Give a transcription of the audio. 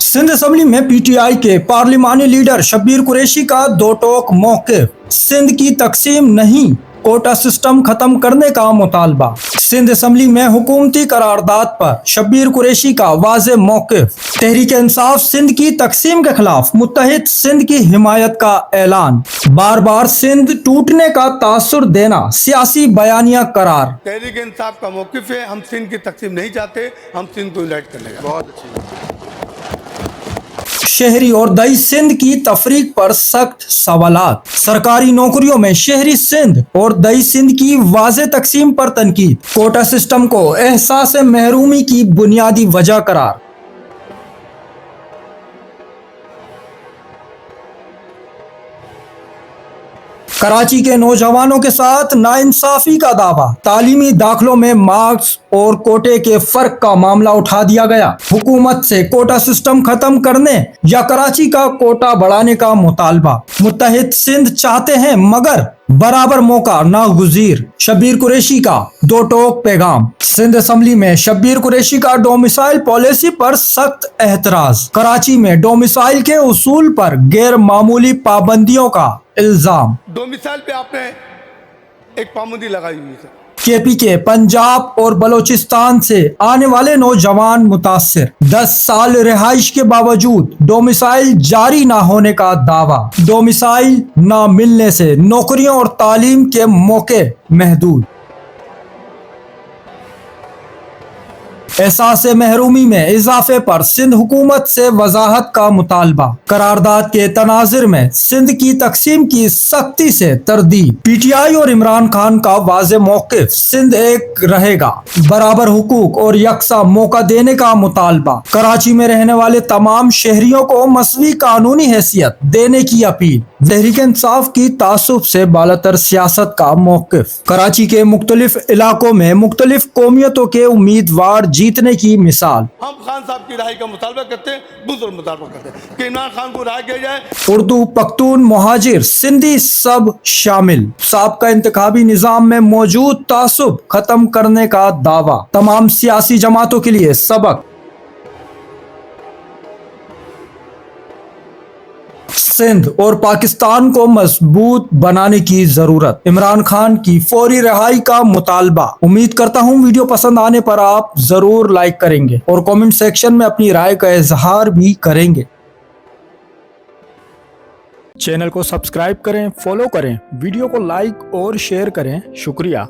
Sindh assembly में PTI के पार्लिमानी leader Shabbir Qureshi का दो टोक मौक़िफ़। सिंध की तकसीम नहीं, कोटा सिस्टम खत्म करने का मुतालबा। सिंध असम्बली में हुकूमती करारदाद पर शब्बीर कुरैशी का वाज़ेह मौक़िफ़। तहरीक इंसाफ सिंध की तकसीम के खिलाफ मुत्तहिद सिंध की हिमायत का ऐलान। बार बार सिंध टूटने का तासुर देना सियासी बयानिया करार। तहरीक इंसाफ का मौक़िफ़ है, हम सिंध की तकसीम नहीं चाहते, हम सिंध को यूनाइट करने का। बहुत अच्छी। शहरी और दई सिंध की तफरीक पर सख्त सवालात। सरकारी नौकरियों में शहरी सिंध और दई सिंध की वाज़ेह तकसीम पर तनकीद। कोटा सिस्टम को एहसास महरूमी की बुनियादी वजह करार। कराची के नौजवानों के साथ नाइंसाफी का दावा। तालीमी दाखिलों में मार्क्स और कोटे के फर्क का मामला उठा दिया गया। हुकूमत से कोटा सिस्टम खत्म करने या कराची का कोटा बढ़ाने का मुतालबा। मुत्तहिद सिंध चाहते हैं मगर बराबर मौका नागुज़ीर। शब्बीर कुरैशी का दो टोक पैगाम। सिंध असम्बली में शब्बीर कुरैशी का डोमिसाइल पॉलिसी पर सख्त एतराज। कराची में डोमिसाइल के उसूल पर गैर मामूली पाबंदियों का इल्जाम। डोमिसाइल पे आपने एक पाबंदी लगाई हुई है। केपी के पंजाब और बलोचिस्तान से आने वाले नौजवान मुतासिर। 10 साल रिहाइश के बावजूद डोमिसाइल जारी ना होने का दावा। डोमिसाइल ना मिलने से नौकरियों और तालीम के मौके महदूद। एहसास महरूमी में इजाफे पर सिंध हुकूमत से वजाहत का मुतालबा। करारदाद के तनाजिर में सिंध की तकसीम की सख्ती से तरदीद। पीटीआई और इमरान खान का वाज़ेह मौक़िफ़। सिंध एक रहेगा, बराबर हुकूक और यकसा मौका देने का मुतालबा। कराची में रहने वाले तमाम शहरियों को मसवी कानूनी हैसियत देने की अपील। तहरीक इंसाफ की तासुब से बालातर सियासत का मौक़िफ़। कराची के मुख्तलिफ इलाकों में मुख्तलिफ कौमियतों के उम्मीदवार जीतने की मिसाल। हम खान साहब की राय का मुतालबा करते हैं, बुजुर्ग मुतालबा करते हैं कि इमरान खान को राय किया जाए। उर्दू, पख्तून, मुहाजिर, सिंधी सब शामिल। साबका इंतखाबी निजाम में मौजूद तासुब खत्म करने का दावा। तमाम सियासी जमातों के लिए सबक। सिंध और पाकिस्तान को मजबूत बनाने की जरूरत। इमरान खान की फौरी रिहाई का मुतालबा। उम्मीद करता हूं वीडियो पसंद आने पर आप जरूर लाइक करेंगे और कमेंट सेक्शन में अपनी राय का इजहार भी करेंगे। चैनल को सब्सक्राइब करें, फॉलो करें, वीडियो को लाइक और शेयर करें। शुक्रिया।